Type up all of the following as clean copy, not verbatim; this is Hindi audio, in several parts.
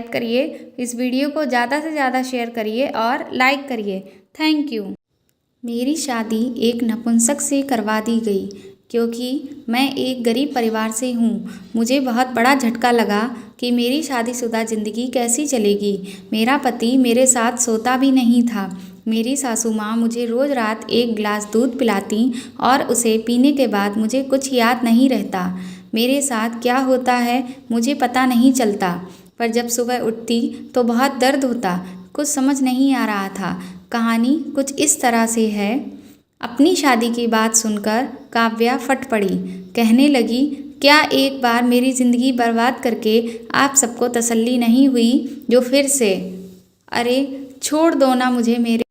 सब्सक्राइब करिए, इस वीडियो को ज़्यादा से ज़्यादा शेयर करिए और लाइक करिए। Thank you. मेरी शादी एक नपुंसक से करवा दी गई क्योंकि मैं एक गरीब परिवार से हूँ। मुझे बहुत बड़ा झटका लगा कि मेरी शादीशुदा ज़िंदगी कैसी चलेगी। मेरा पति मेरे साथ सोता भी नहीं था। मेरी सासू माँ मुझे रोज़ रात एक गिलास दूध पिलाती और उसे पीने के बाद मुझे कुछ याद नहीं रहता। मेरे साथ क्या होता है मुझे पता नहीं चलता, पर जब सुबह उठती तो बहुत दर्द होता। कुछ समझ नहीं आ रहा था। कहानी कुछ इस तरह से है। अपनी शादी की बात सुनकर काव्या फट पड़ी। कहने लगी, क्या एक बार मेरी ज़िंदगी बर्बाद करके आप सबको तसल्ली नहीं हुई जो फिर से? अरे छोड़ दो ना मुझे मेरे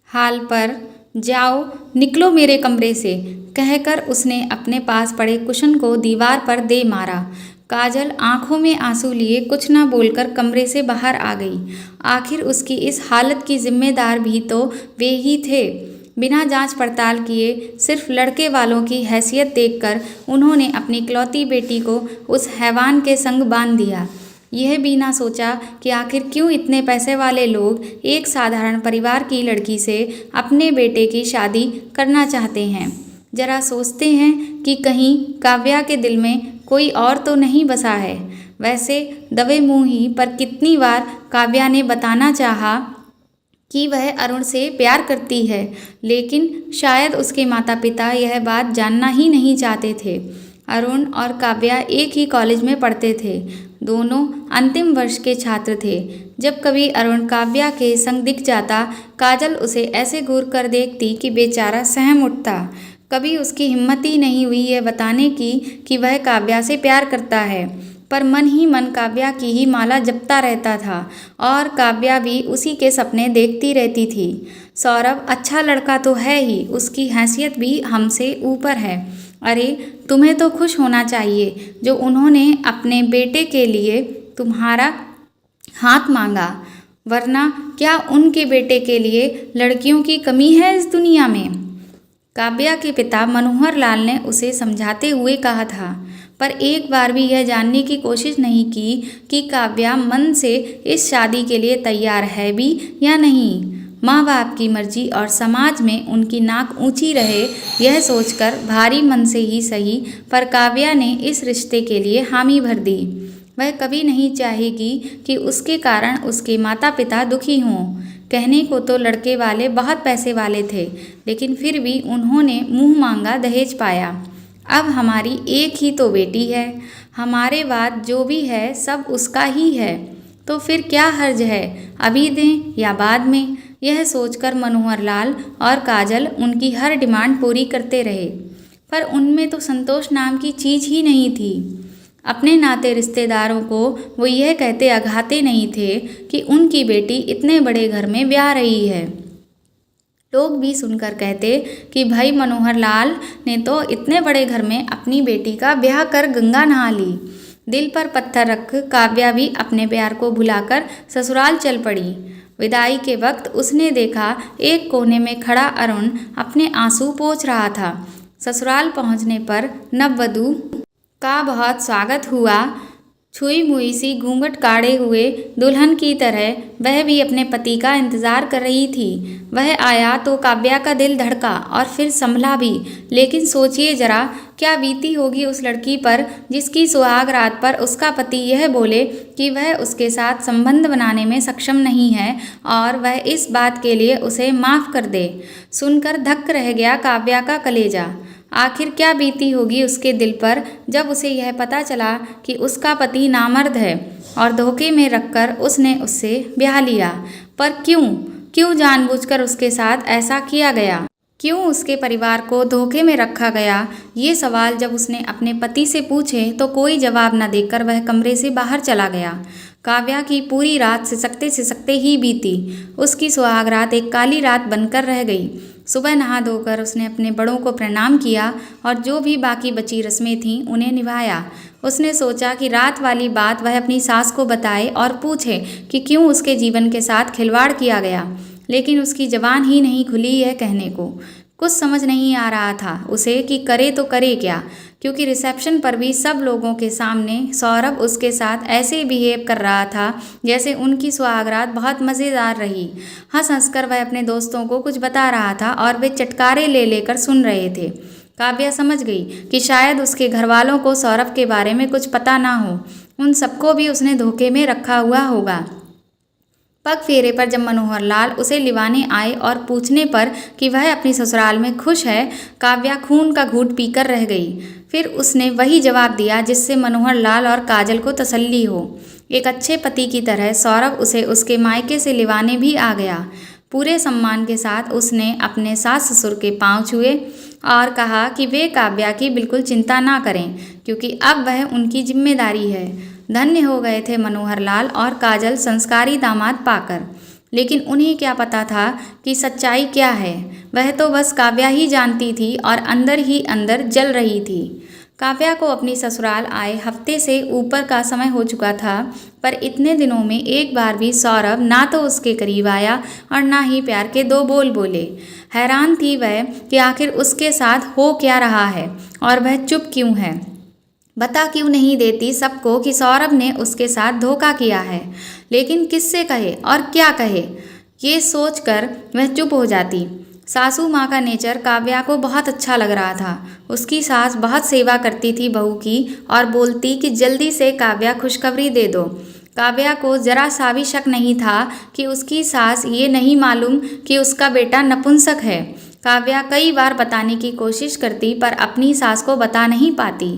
हाल पर, जाओ निकलो मेरे कमरे से, कहकर उसने अपने पास पड़े कुशन को दीवार पर दे मारा। काजल आंखों में आंसू लिए कुछ न बोलकर कमरे से बाहर आ गई। आखिर उसकी इस हालत की जिम्मेदार भी तो वे ही थे। बिना जांच पड़ताल किए, सिर्फ लड़के वालों की हैसियत देखकर उन्होंने अपनी इकलौती बेटी को उस हैवान के संग बांध दिया। यह भी ना सोचा कि आखिर क्यों इतने पैसे वाले लोग एक साधारण परिवार की लड़की से अपने बेटे की शादी करना चाहते हैं। जरा सोचते हैं कि कहीं काव्या के दिल में कोई और तो नहीं बसा है। वैसे दबे मुँह ही पर कितनी बार काव्या ने बताना चाहा कि वह अरुण से प्यार करती है, लेकिन शायद उसके माता पिता यह बात जानना ही नहीं चाहते थे। अरुण और काव्या एक ही कॉलेज में पढ़ते थे। दोनों अंतिम वर्ष के छात्र थे। जब कभी अरुण काव्या के संग दिख जाता, काजल उसे ऐसे घूर कर देखती कि बेचारा सहम उठता। कभी उसकी हिम्मत ही नहीं हुई यह बताने की कि वह काव्या से प्यार करता है, पर मन ही मन काव्या की ही माला जपता रहता था और काव्या भी उसी के सपने देखती रहती थी। सौरभ अच्छा लड़का तो है ही, उसकी हैसियत भी हमसे ऊपर है। अरे तुम्हें तो खुश होना चाहिए जो उन्होंने अपने बेटे के लिए तुम्हारा हाथ मांगा, वरना क्या उनके बेटे के लिए लड़कियों की कमी है इस दुनिया में? काव्या के पिता मनोहर लाल ने उसे समझाते हुए कहा था, पर एक बार भी यह जानने की कोशिश नहीं की कि काव्या मन से इस शादी के लिए तैयार है भी या नहीं। माँ बाप की मर्जी और समाज में उनकी नाक ऊंची रहे, यह सोचकर भारी मन से ही सही, पर काव्या ने इस रिश्ते के लिए हामी भर दी। वह कभी नहीं चाहेगी कि उसके कारण उसके माता पिता दुखी हों। कहने को तो लड़के वाले बहुत पैसे वाले थे, लेकिन फिर भी उन्होंने मुंह मांगा दहेज पाया। अब हमारी एक ही तो बेटी है, हमारे बाद जो भी है सब उसका ही है, तो फिर क्या हर्ज है, अभी दें या बाद में? यह सोचकर मनोहर लाल और काजल उनकी हर डिमांड पूरी करते रहे, पर उनमें तो संतोष नाम की चीज़ ही नहीं थी। अपने नाते रिश्तेदारों को वो यह कहते अघाते नहीं थे कि उनकी बेटी इतने बड़े घर में ब्याह रही है। लोग भी सुनकर कहते कि भाई मनोहर लाल ने तो इतने बड़े घर में अपनी बेटी का ब्याह कर गंगा नहा ली। दिल पर पत्थर रख काव्या भी अपने प्यार को भुलाकर ससुराल चल पड़ी। विदाई के वक्त उसने देखा एक कोने में खड़ा अरुण अपने आंसू पोंछ रहा था। ससुराल पहुंचने पर नववधू का बहुत स्वागत हुआ। छुई मुई सी घूंघट काढ़े हुए दुल्हन की तरह वह भी अपने पति का इंतज़ार कर रही थी। वह आया तो काव्या का दिल धड़का और फिर संभला भी, लेकिन सोचिए जरा क्या बीती होगी उस लड़की पर जिसकी सुहाग रात पर उसका पति यह बोले कि वह उसके साथ संबंध बनाने में सक्षम नहीं है और वह इस बात के लिए उसे माफ़ कर दे। सुनकर धक्क रह गया काव्या का कलेजा। आखिर क्या बीती होगी उसके दिल पर जब उसे यह पता चला कि उसका पति नामर्द है और धोखे में रखकर उसने उससे ब्याह लिया। पर क्यों जानबूझकर उसके साथ ऐसा किया गया? क्यों उसके परिवार को धोखे में रखा गया? ये सवाल जब उसने अपने पति से पूछे तो कोई जवाब न देकर वह कमरे से बाहर चला गया। काव्या की पूरी रात सिसकते ही बीती। उसकी सुहाग रात एक काली रात बनकर रह गई। सुबह नहा धोकर उसने अपने बड़ों को प्रणाम किया और जो भी बाकी बची रस्में थीं उन्हें निभाया। उसने सोचा कि रात वाली बात वह अपनी सास को बताए और पूछे कि क्यों उसके जीवन के साथ खिलवाड़ किया गया, लेकिन उसकी जबान ही नहीं खुली यह कहने को। कुछ समझ नहीं आ रहा था उसे कि करे तो करे क्या, क्योंकि रिसेप्शन पर भी सब लोगों के सामने सौरभ उसके साथ ऐसे बिहेव कर रहा था जैसे उनकी सुहागरात बहुत मज़ेदार रही। हंस हंसकर वह अपने दोस्तों को कुछ बता रहा था और वे चटकारे ले लेकर सुन रहे थे। काव्या समझ गई कि शायद उसके घर वालों को सौरभ के बारे में कुछ पता ना हो, उन सबको भी उसने धोखे में रखा हुआ होगा। पग फेरे पर जब मनोहर लाल उसे लिवाने आए और पूछने पर कि वह अपनी ससुराल में खुश है, काव्या खून का घूंट पीकर रह गई। फिर उसने वही जवाब दिया जिससे मनोहर लाल और काजल को तसल्ली हो। एक अच्छे पति की तरह सौरभ उसे उसके मायके से लिवाने भी आ गया। पूरे सम्मान के साथ उसने अपने सास ससुर के पांव छुए और कहा कि वे काव्या की बिल्कुल चिंता ना करें, क्योंकि अब वह उनकी जिम्मेदारी है। धन्य हो गए थे मनोहर लाल और काजल संस्कारी दामाद पाकर। लेकिन उन्हें क्या पता था कि सच्चाई क्या है। वह तो बस काव्या ही जानती थी और अंदर ही अंदर जल रही थी। काव्या को अपनी ससुराल आए हफ्ते से ऊपर का समय हो चुका था, पर इतने दिनों में एक बार भी सौरभ ना तो उसके करीब आया और ना ही प्यार के दो बोल बोले। हैरान थी वह कि आखिर उसके साथ हो क्या रहा है और वह चुप क्यों है। बता क्यों नहीं देती सबको कि सौरभ ने उसके साथ धोखा किया है। लेकिन किससे कहे और क्या कहे, ये सोचकर वह चुप हो जाती। सासू माँ का नेचर काव्या को बहुत अच्छा लग रहा था। उसकी सास बहुत सेवा करती थी बहू की और बोलती कि जल्दी से काव्या खुशखबरी दे दो। काव्या को जरा सा भी शक नहीं था कि उसकी सास ये नहीं मालूम कि उसका बेटा नपुंसक है। काव्या कई बार बताने की कोशिश करती पर अपनी सास को बता नहीं पाती।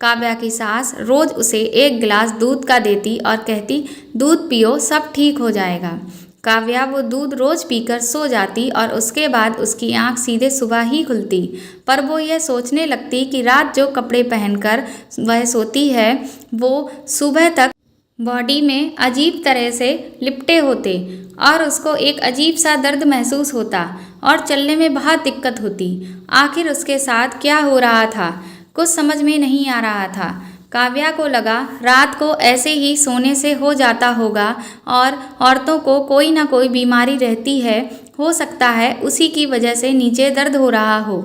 काव्या की सास रोज उसे एक गिलास दूध का देती और कहती, दूध पियो सब ठीक हो जाएगा। काव्या वो दूध रोज पीकर सो जाती और उसके बाद उसकी आंख सीधे सुबह ही खुलती। पर वो यह सोचने लगती कि रात जो कपड़े पहनकर वह सोती है वो सुबह तक बॉडी में अजीब तरह से लिपटे होते और उसको एक अजीब सा दर्द महसूस होता और चलने में बहुत दिक्कत होती। आखिर उसके साथ क्या हो रहा था, कुछ समझ में नहीं आ रहा था। काव्या को लगा रात को ऐसे ही सोने से हो जाता होगा और औरतों को कोई ना कोई बीमारी रहती है, हो सकता है उसी की वजह से नीचे दर्द हो रहा हो।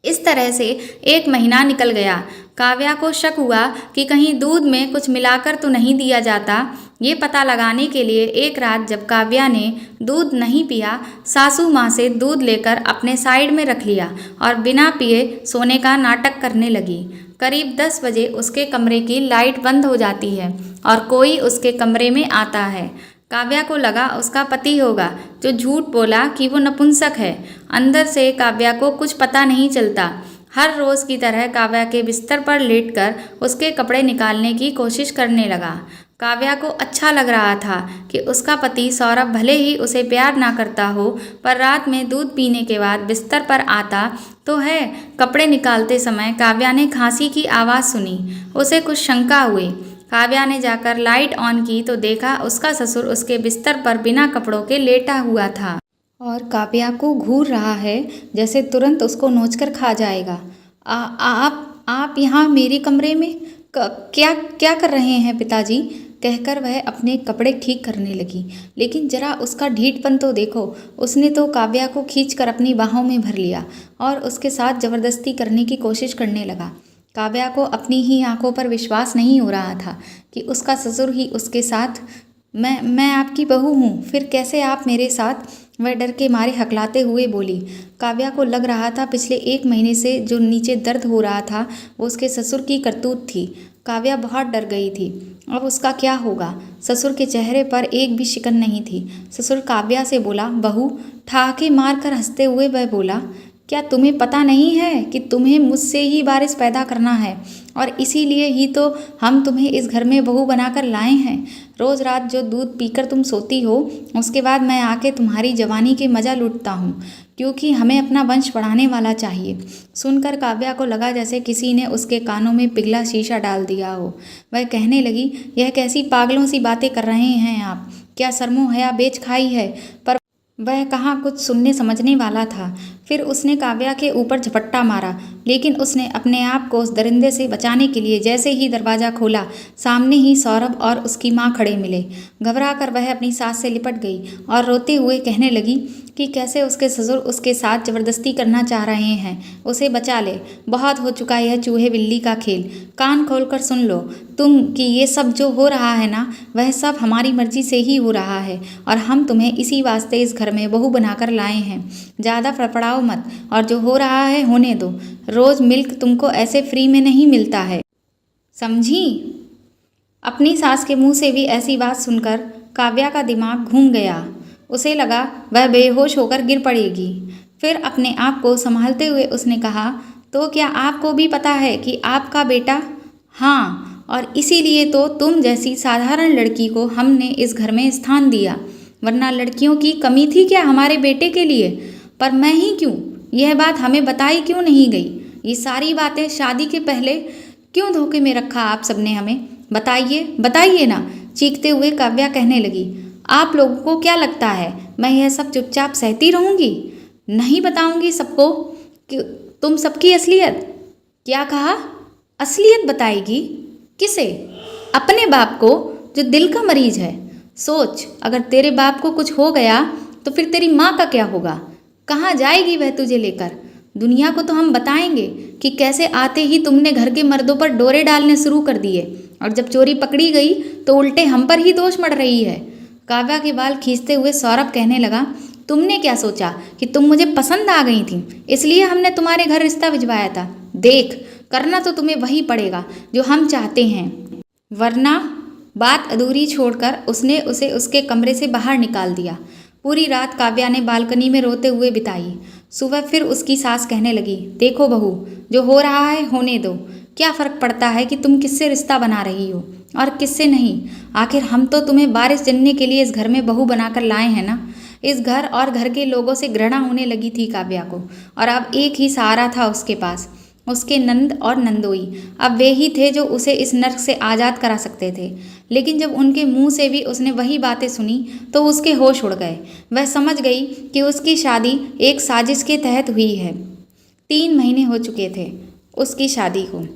इस तरह से एक महीना निकल गया। काव्या को शक हुआ कि कहीं दूध में कुछ मिलाकर तो नहीं दिया जाता। ये पता लगाने के लिए एक रात जब काव्या ने दूध नहीं पिया, सासू माँ से दूध लेकर अपने साइड में रख लिया और बिना पिए सोने का नाटक करने लगी। करीब 10 बजे उसके कमरे की लाइट बंद हो जाती है और कोई उसके कमरे में आता है। काव्या को लगा उसका पति होगा जो झूठ बोला कि वो नपुंसक है। अंदर से काव्या को कुछ पता नहीं चलता। हर रोज़ की तरह काव्या के बिस्तर पर लेटकर उसके कपड़े निकालने की कोशिश करने लगा। काव्या को अच्छा लग रहा था कि उसका पति सौरभ भले ही उसे प्यार ना करता हो, पर रात में दूध पीने के बाद बिस्तर पर आता तो है। कपड़े निकालते समय काव्या ने खांसी की आवाज़ सुनी। उसे कुछ शंका हुई। काव्या ने जाकर लाइट ऑन की तो देखा उसका ससुर उसके बिस्तर पर बिना कपड़ों के लेटा हुआ था और काव्या को घूर रहा है जैसे तुरंत उसको नोचकर खा जाएगा। आप यहाँ मेरे कमरे में क्या क्या कर रहे हैं पिताजी, कहकर वह अपने कपड़े ठीक करने लगी। लेकिन जरा उसका ढीठपन तो देखो। उसने तो काव्या को खींचकर अपनी बाहों में भर लिया और उसके साथ ज़बरदस्ती करने की कोशिश करने लगा। काव्या को अपनी ही आंखों पर विश्वास नहीं हो रहा था कि उसका ससुर ही उसके साथ। मैं आपकी बहू हूँ, फिर कैसे आप मेरे साथ, वह डर के मारे हकलाते हुए बोली। काव्या को लग रहा था पिछले 1 महीने से जो नीचे दर्द हो रहा था वो उसके ससुर की करतूत थी। काव्या बहुत डर गई थी। अब उसका क्या होगा। ससुर के चेहरे पर एक भी शिकन नहीं थी। ससुर काव्या से बोला, बहू, ठहाके मार कर हंसते हुए वह बोला, क्या तुम्हें पता नहीं है कि तुम्हें मुझसे ही वारिस पैदा करना है और इसीलिए ही तो हम तुम्हें इस घर में बहू बनाकर लाए हैं। रोज़ रात जो दूध पीकर तुम सोती हो उसके बाद मैं आके तुम्हारी जवानी के मज़ा लूटता हूँ, क्योंकि हमें अपना वंश बढ़ाने वाला चाहिए। सुनकर काव्या को लगा जैसे किसी ने उसके कानों में पिघला शीशा डाल दिया हो। वह कहने लगी, यह कैसी पागलों सी बातें कर रहे हैं आप, क्या शर्मो हया बेच खाई है। पर वह कहाँ कुछ सुनने समझने वाला था। फिर उसने काव्या के ऊपर झपट्टा मारा। लेकिन उसने अपने आप को उस दरिंदे से बचाने के लिए जैसे ही दरवाज़ा खोला, सामने ही सौरभ और उसकी माँ खड़े मिले। घबरा कर वह अपनी सास से लिपट गई और रोते हुए कहने लगी कि कैसे उसके ससुर उसके साथ ज़बरदस्ती करना चाह रहे हैं। उसे बचा ले, बहुत हो चुका यह चूहे बिल्ली का खेल। कान खोलकर सुन लो तुम कि ये सब जो हो रहा है ना, वह सब हमारी मर्जी से ही हो रहा है और हम तुम्हें इसी वास्ते इस घर में बहू बनाकर लाए हैं। ज़्यादा फड़फड़ाओ मत और जो हो रहा है होने दो। रोज़ मिल्क तुमको ऐसे फ्री में नहीं मिलता है, समझी? अपनी सास के मुंह से भी ऐसी बात सुनकर काव्या का दिमाग घूम गया। उसे लगा वह बेहोश होकर गिर पड़ेगी। फिर अपने आप को संभालते हुए उसने कहा, तो क्या आपको भी पता है कि आपका बेटा? हाँ, और इसीलिए तो तुम जैसी साधारण लड़की को हमने इस घर में स्थान दिया, वरना लड़कियों की कमी थी क्या हमारे बेटे के लिए? पर मैं ही क्यों? यह बात हमें बताई क्यों नहीं गई? ये सारी बातें शादी के पहले क्यों धोखे में रखा आप सबने हमें? बताइए बताइए ना। चीखते हुए काव्या कहने लगी, आप लोगों को क्या लगता है मैं यह सब चुपचाप सहती रहूंगी? नहीं बताऊंगी सबको कि तुम सबकी असलियत। क्या कहा? असलियत बताएगी? किसे? अपने बाप को जो दिल का मरीज है। सोच, अगर तेरे बाप को कुछ हो गया तो फिर तेरी माँ का क्या होगा? कहाँ जाएगी वह तुझे लेकर? दुनिया को तो हम बताएंगे कि कैसे आते ही तुमने घर के मर्दों पर डोरे डालने शुरू कर दिए और जब चोरी पकड़ी गई तो उल्टे हम पर ही दोष मढ़ रही है। काव्या के बाल खींचते हुए सौरभ कहने लगा, तुमने क्या सोचा कि तुम मुझे पसंद आ गई थी इसलिए हमने तुम्हारे घर रिश्ता भिजवाया था? देख, करना तो तुम्हें वही पड़ेगा जो हम चाहते हैं, वरना। बात अधूरी छोड़कर उसने उसे उसके कमरे से बाहर निकाल दिया। पूरी रात काव्या ने बालकनी में रोते हुए बिताई। सुबह फिर उसकी सास कहने लगी, देखो बहू, जो हो रहा है होने दो। क्या फ़र्क पड़ता है कि तुम किससे रिश्ता बना रही हो और किससे नहीं? आखिर हम तो तुम्हें बारिश जनने के लिए इस घर में बहू बनाकर लाए हैं ना। इस घर और घर के लोगों से घृणा होने लगी थी काव्या को, और अब एक ही सहारा था उसके पास, उसके नंद और नंदोई। अब वे ही थे जो उसे इस नर्क से आज़ाद करा सकते थे। लेकिन जब उनके मुंह से भी उसने वही बातें सुनी तो उसके होश उड़ गए। वह समझ गई कि उसकी शादी एक साजिश के तहत हुई है। 3 महीने हो चुके थे उसकी शादी को।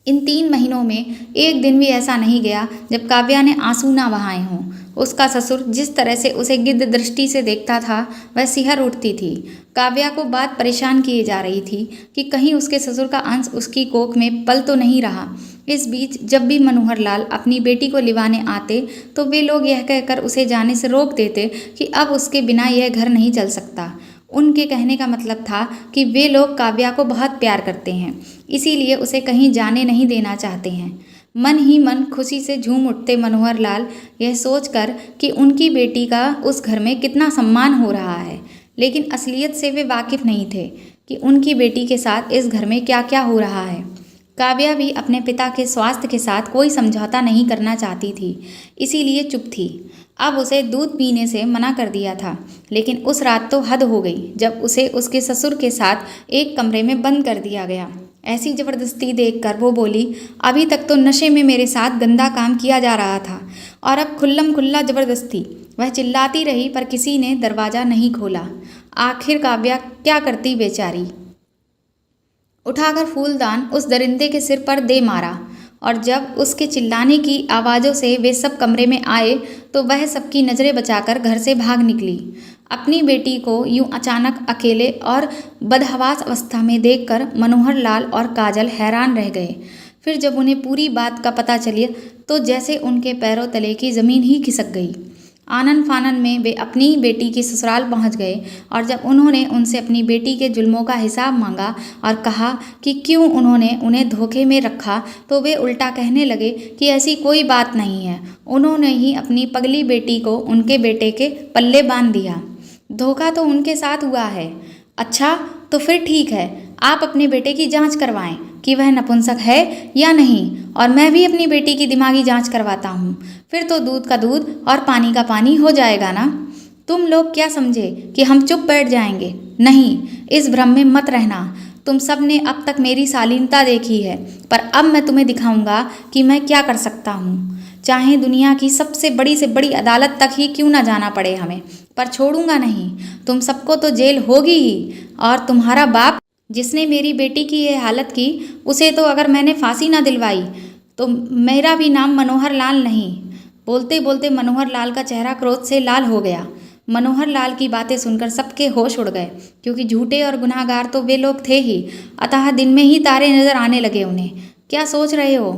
इन 3 महीनों में एक दिन भी ऐसा नहीं गया जब काव्या ने आंसू ना बहाए हों। उसका ससुर जिस तरह से उसे गिद्ध दृष्टि से देखता था वह सिहर उठती थी। काव्या को बात परेशान किए जा रही थी कि कहीं उसके ससुर का अंश उसकी कोख में पल तो नहीं रहा। इस बीच जब भी मनोहर लाल अपनी बेटी को लिवाने आते तो वे लोग यह कहकर उसे जाने से रोक देते कि अब उसके बिना यह घर नहीं चल सकता। उनके कहने का मतलब था कि वे लोग काव्या को बहुत प्यार करते हैं, इसीलिए उसे कहीं जाने नहीं देना चाहते हैं। मन ही मन खुशी से झूम उठते मनोहर लाल यह सोचकर कि उनकी बेटी का उस घर में कितना सम्मान हो रहा है, लेकिन असलियत से वे वाकिफ़ नहीं थे कि उनकी बेटी के साथ इस घर में क्या क्या हो रहा है। काव्या भी अपने पिता के स्वास्थ्य के साथ कोई समझौता नहीं करना चाहती थी, इसीलिए चुप थी। अब उसे दूध पीने से मना कर दिया था, लेकिन उस रात तो हद हो गई जब उसे उसके ससुर के साथ एक कमरे में बंद कर दिया गया। ऐसी ज़बरदस्ती देखकर वो बोली, अभी तक तो नशे में मेरे साथ गंदा काम किया जा रहा था और अब खुल्लम खुल्ला ज़बरदस्ती। वह चिल्लाती रही पर किसी ने दरवाज़ा नहीं खोला। आखिर काव्या क्या करती बेचारी। उठाकर फूलदान उस दरिंदे के सिर पर दे मारा, और जब उसके चिल्लाने की आवाज़ों से वे सब कमरे में आए तो वह सबकी नज़रें बचाकर घर से भाग निकली। अपनी बेटी को यूं अचानक अकेले और बदहवास अवस्था में देखकर मनोहर लाल और काजल हैरान रह गए। फिर जब उन्हें पूरी बात का पता चला तो जैसे उनके पैरों तले की ज़मीन ही खिसक गई। आनन फानन में वे अपनी बेटी की ससुराल पहुंच गए और जब उन्होंने उनसे अपनी बेटी के जुल्मों का हिसाब मांगा और कहा कि क्यों उन्होंने उन्हें धोखे में रखा, तो वे उल्टा कहने लगे कि ऐसी कोई बात नहीं है, उन्होंने ही अपनी पगली बेटी को उनके बेटे के पल्ले बांध दिया। धोखा तो उनके साथ हुआ है। अच्छा, तो फिर ठीक है, आप अपने बेटे की जांच करवाएं कि वह नपुंसक है या नहीं, और मैं भी अपनी बेटी की दिमागी जांच करवाता हूँ। फिर तो दूध का दूध और पानी का पानी हो जाएगा ना। तुम लोग क्या समझे कि हम चुप बैठ जाएंगे? नहीं, इस भ्रम में मत रहना। तुम सब ने अब तक मेरी शालीनता देखी है, पर अब मैं तुम्हें दिखाऊंगा कि मैं क्या कर सकता हूँ। चाहे दुनिया की सबसे बड़ी से बड़ी अदालत तक ही क्यों ना जाना पड़े हमें, पर छोड़ूंगा नहीं। तुम सबको तो जेल होगी ही, और तुम्हारा बाप जिसने मेरी बेटी की ये हालत की, उसे तो अगर मैंने फांसी ना दिलवाई तो मेरा भी नाम मनोहर लाल नहीं। बोलते बोलते मनोहर लाल का चेहरा क्रोध से लाल हो गया। मनोहर लाल की बातें सुनकर सबके होश उड़ गए, क्योंकि झूठे और गुनाहगार तो वे लोग थे ही। अतः दिन में ही तारे नजर आने लगे उन्हें। क्या सोच रहे हो?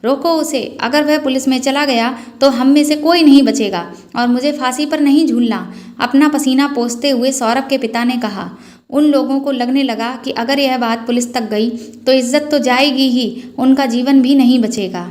रोको उसे। अगर वह पुलिस में चला गया तो हम में से कोई नहीं बचेगा, और मुझे फांसी पर नहीं झूलना, अपना पसीना पोंछते हुए सौरभ के पिता ने कहा। उन लोगों को लगने लगा कि अगर यह बात पुलिस तक गई तो इज्जत तो जाएगी ही, उनका जीवन भी नहीं बचेगा।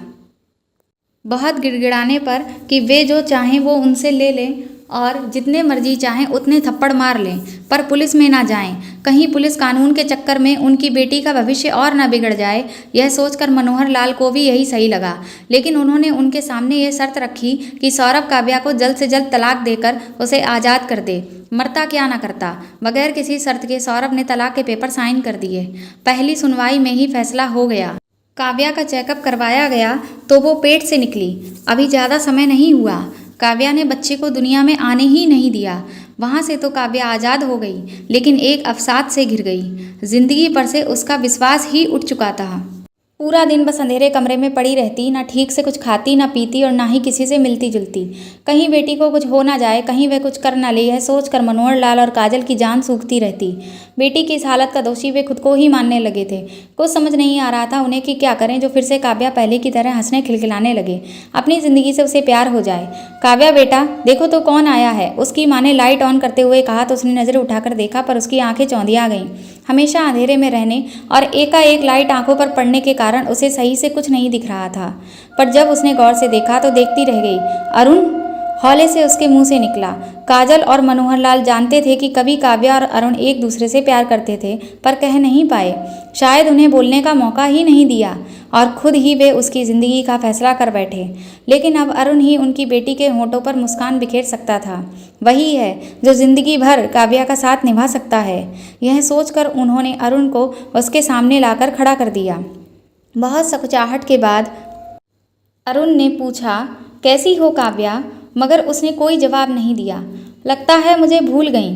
बहुत गिड़गिड़ाने पर कि वे जो चाहें वो उनसे ले लें और जितने मर्जी चाहें उतने थप्पड़ मार लें, पर पुलिस में ना जाएं। कहीं पुलिस कानून के चक्कर में उनकी बेटी का भविष्य और ना बिगड़ जाए, यह सोचकर मनोहर लाल को भी यही सही लगा। लेकिन उन्होंने उनके सामने यह शर्त रखी कि सौरभ काव्या को जल्द से जल्द तलाक देकर उसे आज़ाद कर दे, मरता क्या ना करता। बगैर किसी शर्त के सौरभ ने तलाक के पेपर साइन कर दिए। पहली सुनवाई में ही फैसला हो गया। काव्या का चेकअप करवाया गया तो वो पेट से निकली। अभी ज़्यादा समय नहीं हुआ। काव्या ने बच्चे को दुनिया में आने ही नहीं दिया। वहाँ से तो काव्या आज़ाद हो गई, लेकिन एक अवसाद से घिर गई। जिंदगी पर से उसका विश्वास ही उठ चुका था। पूरा दिन बस अंधेरे कमरे में पड़ी रहती, ना ठीक से कुछ खाती ना पीती और ना ही किसी से मिलती जुलती। कहीं बेटी को कुछ हो ना जाए, कहीं वह कुछ कर ना ले, यह सोचकर मनोहर लाल और काजल की जान सूखती रहती। बेटी की इस हालत का दोषी वे खुद को ही मानने लगे थे। कुछ समझ नहीं आ रहा था उन्हें कि क्या करें जो फिर से काव्या पहले की तरह हंसने खिलखिलाने लगे, अपनी ज़िंदगी से उसे प्यार हो जाए। काव्या बेटा देखो तो कौन आया है, उसकी माँ ने लाइट ऑन करते हुए कहा तो उसने नज़र उठाकर देखा, पर उसकी आंखें चौंधिया गईं। हमेशा अंधेरे में रहने और एकाएक लाइट आंखों पर पड़ने के कारण उसे सही से कुछ नहीं दिख रहा था, पर जब उसने गौर से देखा तो देखती रह गई। अरुण हौले से उसके मुंह से निकला। काजल और मनोहर लाल जानते थे कि कभी काव्या और अरुण एक दूसरे से प्यार करते थे, पर कह नहीं पाए। शायद उन्हें बोलने का मौका ही नहीं दिया और खुद ही वे उसकी ज़िंदगी का फैसला कर बैठे। लेकिन अब अरुण ही उनकी बेटी के होंठों पर मुस्कान बिखेर सकता था। वही है जो ज़िंदगी भर काव्या का साथ निभा सकता है। यह सोचकर उन्होंने अरुण को उसके सामने लाकर खड़ा कर दिया। बहुत सकुचाहट के बाद अरुण ने पूछा, कैसी हो काव्या? मगर उसने कोई जवाब नहीं दिया। लगता है मुझे भूल गई।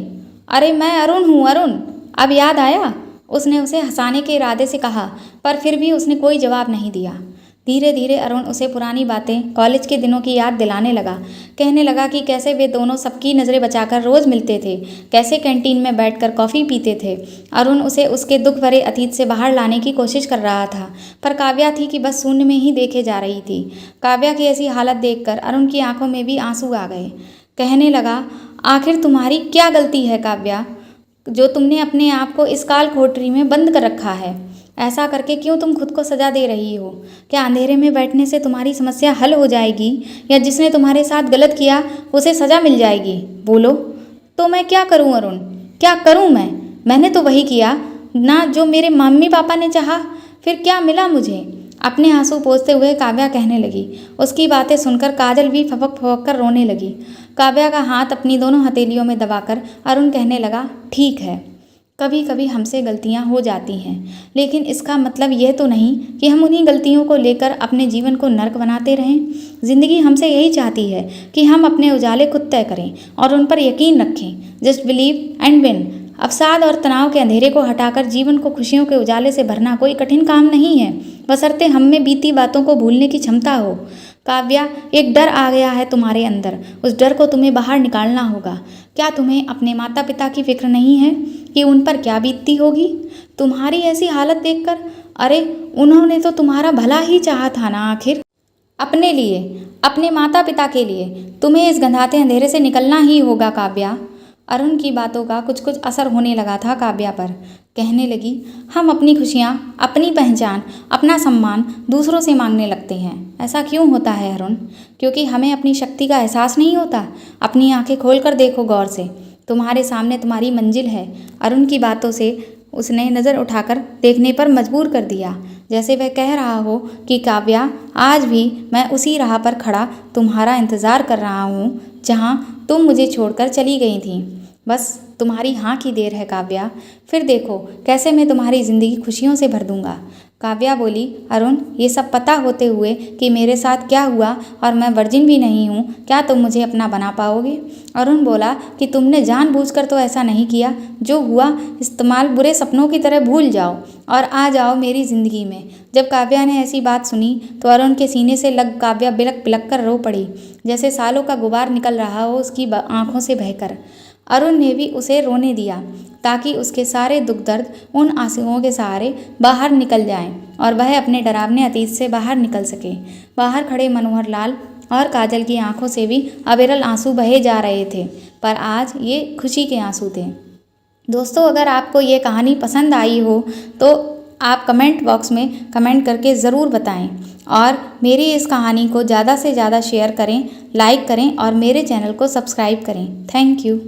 अरे मैं अरुण हूँ अरुण, अब याद आया? उसने उसे हंसाने के इरादे से कहा, पर फिर भी उसने कोई जवाब नहीं दिया। धीरे धीरे अरुण उसे पुरानी बातें, कॉलेज के दिनों की याद दिलाने लगा। कहने लगा कि कैसे वे दोनों सबकी नज़रें बचाकर रोज़ मिलते थे, कैसे कैंटीन में बैठकर कॉफ़ी पीते थे। अरुण उसे उसके दुख भरे अतीत से बाहर लाने की कोशिश कर रहा था, पर काव्या थी कि बस शून्य में ही देखे जा रही थी। काव्या की ऐसी हालत देखकर अरुण की आंखों में भी आंसू आ गए। कहने लगा, आखिर तुम्हारी क्या गलती है काव्या, जो तुमने अपने आप को इस काल कोठरी में बंद कर रखा है? ऐसा करके क्यों तुम खुद को सजा दे रही हो? क्या अंधेरे में बैठने से तुम्हारी समस्या हल हो जाएगी, या जिसने तुम्हारे साथ गलत किया उसे सजा मिल जाएगी? बोलो तो मैं क्या करूं अरुण, क्या करूं मैंने तो वही किया ना जो मेरे मम्मी पापा ने चाहा, फिर क्या मिला मुझे? अपने आंसू पोंछते हुए काव्या कहने लगी। उसकी बातें सुनकर काजल भी फपक फपक कर रोने लगी। काव्या का हाथ अपनी दोनों हथेलियों में दबाकर अरुण कहने लगा, ठीक है, कभी कभी हमसे गलतियां हो जाती हैं, लेकिन इसका मतलब यह तो नहीं कि हम उन्हीं गलतियों को लेकर अपने जीवन को नर्क बनाते रहें। ज़िंदगी हमसे यही चाहती है कि हम अपने उजाले खुद तय करें और उन पर यकीन रखें। Just believe and win. अवसाद और तनाव के अंधेरे को हटाकर जीवन को खुशियों के उजाले से भरना कोई कठिन काम नहीं है, बशर्ते हम में बीती बातों को भूलने की क्षमता हो। काव्या, एक डर आ गया है तुम्हारे अंदर, उस डर को तुम्हें बाहर निकालना होगा। क्या तुम्हें अपने माता पिता की फिक्र नहीं है कि उन पर क्या बीतती होगी तुम्हारी ऐसी हालत देखकर? अरे उन्होंने तो तुम्हारा भला ही चाहा था ना आखिर। अपने लिए, अपने माता पिता के लिए तुम्हें इस गंधाते अंधेरे से निकलना ही होगा काव्या। अरुण की बातों का कुछ कुछ असर होने लगा था काव्या पर। कहने लगी, हम अपनी खुशियाँ, अपनी पहचान, अपना सम्मान दूसरों से मांगने लगते हैं। ऐसा क्यों होता है अरुण? क्योंकि हमें अपनी शक्ति का एहसास नहीं होता। अपनी आंखें खोलकर देखो गौर से, तुम्हारे सामने तुम्हारी मंजिल है। अरुण की बातों से उसने नज़र उठाकर देखने पर मजबूर कर दिया, जैसे वह कह रहा हो कि काव्या, आज भी मैं उसी राह पर खड़ा तुम्हारा इंतज़ार कर रहा हूँ जहाँ तुम मुझे छोड़कर चली गई थी। बस तुम्हारी हाँ की देर है काव्या, फिर देखो कैसे मैं तुम्हारी ज़िंदगी खुशियों से भर दूंगा। काव्या बोली, अरुण, ये सब पता होते हुए कि मेरे साथ क्या हुआ और मैं वर्जिन भी नहीं हूँ, क्या तुम मुझे अपना बना पाओगे? अरुण बोला कि तुमने जानबूझकर तो ऐसा नहीं किया। जो हुआ इस्तेमाल बुरे सपनों की तरह भूल जाओ और आ जाओ मेरी ज़िंदगी में। जब काव्या ने ऐसी बात सुनी तो अरुण के सीने से लग काव्या बिलक बिलक कर रो पड़ी, जैसे सालों का गुबार निकल रहा हो उसकी आंखों से बहकर। अरुण ने भी उसे रोने दिया ताकि उसके सारे दुख दर्द उन आंसुओं के सहारे बाहर निकल जाएं और वह अपने डरावने अतीत से बाहर निकल सके। बाहर खड़े मनोहर लाल और काजल की आंखों से भी अविरल आंसू बहे जा रहे थे, पर आज ये खुशी के आंसू थे। दोस्तों, अगर आपको ये कहानी पसंद आई हो तो आप कमेंट बॉक्स में कमेंट करके ज़रूर बताएं और मेरी इस कहानी को ज़्यादा से ज़्यादा शेयर करें, लाइक करें और मेरे चैनल को सब्सक्राइब करें। Thank you.